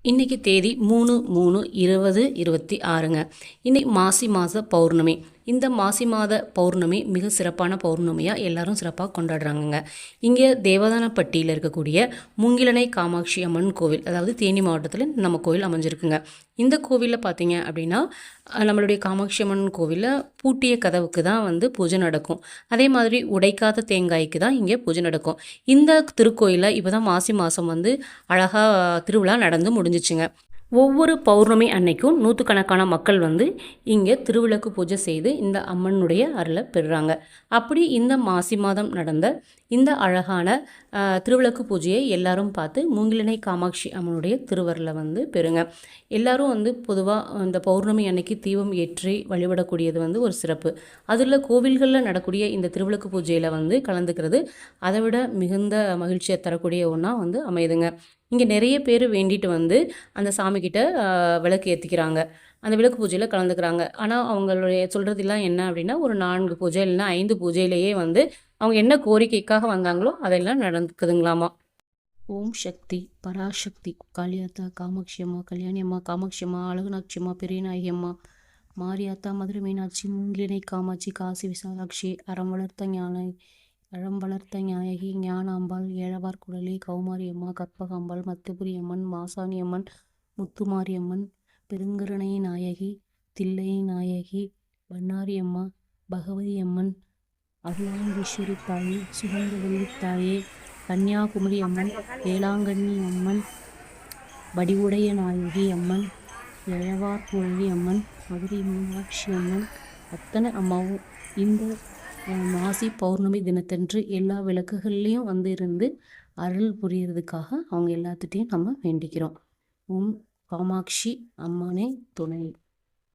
இன்றைக்கி தேதி 3/3/2026ங்க. இன்றைக்கி மாசி மாத பௌர்ணமி. இந்த மாசி மாத பௌர்ணமி மிக சிறப்பான பௌர்ணமியாக எல்லாரும் சிறப்பாக கொண்டாடுறாங்கங்க. இங்கே தேவதானப்பட்டியில் இருக்கக்கூடிய மூங்கிலணை காமாட்சி அம்மன் கோவில், அதாவது தேனி மாவட்டத்தில் நம்ம கோவில் அமைஞ்சிருக்குங்க. இந்த கோவிலில் பார்த்தீங்க அப்படின்னா நம்மளுடைய காமாட்சி அம்மன் கோவிலில் பூட்டிய கதவுக்கு தான் பூஜை நடக்கும். அதே மாதிரி உடைக்காத தேங்காய்க்கு தான் இங்கே பூஜை நடக்கும். இந்த திருக்கோயிலில் இப்போ தான் மாசி மாதம் அழகாக திருவிழா நடந்து முடிஞ்சிச்சுங்க. ஒவ்வொரு பௌர்ணமி அன்னைக்கும் நூற்றுக்கணக்கான மக்கள் இங்கே திருவிளக்கு பூஜை செய்து இந்த அம்மனுடைய அருளை பெறுறாங்க. அப்படி இந்த மாசி மாதம் நடந்த இந்த அழகான திருவிளக்கு பூஜையை எல்லாரும் பார்த்து மூங்கிலணை காமாட்சி அம்மனுடைய திருவருளை பெறுங்க. எல்லாரும் பொதுவாக இந்த பௌர்ணமி அன்னைக்கு தீபம் ஏற்றி வழிபடக்கூடியது ஒரு சிறப்பு. அதில் கோவில்களில் நடக்கூடிய இந்த திருவிளக்கு பூஜையில் கலந்துக்கிறது அதை விட மிகுந்த மகிழ்ச்சியை தரக்கூடிய ஒன்றா அமையுதுங்க. இங்கே நிறைய பேர் வேண்டிட்டு அந்த சாமிக்கிட்ட விளக்கு ஏற்றிக்கிறாங்க. அந்த விளக்கு பூஜையில் கலந்துக்கிறாங்க. ஆனால் அவங்களுடைய சொல்கிறதெல்லாம் என்ன அப்படின்னா, ஒரு 4 பூஜை இல்லைன்னா 5 பூஜையிலேயே அவங்க என்ன கோரிக்கைக்காக வந்தாங்களோ அதெல்லாம் நடக்குதுங்களாமா. ஓம் சக்தி பராசக்தி காளியாத்தா காமாட்சி அம்மா கல்யாணி அம்மா காமாட்சி அம்மா அழகுநாட்சி அம்மா பெரியநாயகி அம்மா மாரியாத்தா மதுரை மீனாட்சி மூங்கிலினை காமாட்சி காசி விசாலாட்சி அறம் வளர்த்த நாயகி ஞானாம்பாள் ஏழவார் குழலி கௌமாரி அம்மா கற்பகாம்பாள் மத்துபுரி அம்மன் மாசாணி அம்மன் முத்துமாரி அம்மன் பெருங்கருணை நாயகி தில்லை நாயகி பண்ணாரி அம்மா பகவதி அம்மன் அருளாங்கீஸ்வரி தாயே சுகந்தவல்லி தாயே கன்னியாகுமரி அம்மன் வேளாங்கண்ணி அம்மன் வடிவுடைய நாயகி அம்மன் ஏழவார் குழலி அம்மன் மதுரை மீனாட்சி அம்மன் அத்தனை அம்மாவும் இந்த மாசி பௌர்ணமி தினத்தன்று எல்லா விளக்குகள்லேயும் இருந்து அருள் புரியறதுக்காக அவங்க எல்லாத்துட்டையும் நம்ம வேண்டிக்கிறோம். ஓம் காமாட்சி அம்மனே துணை.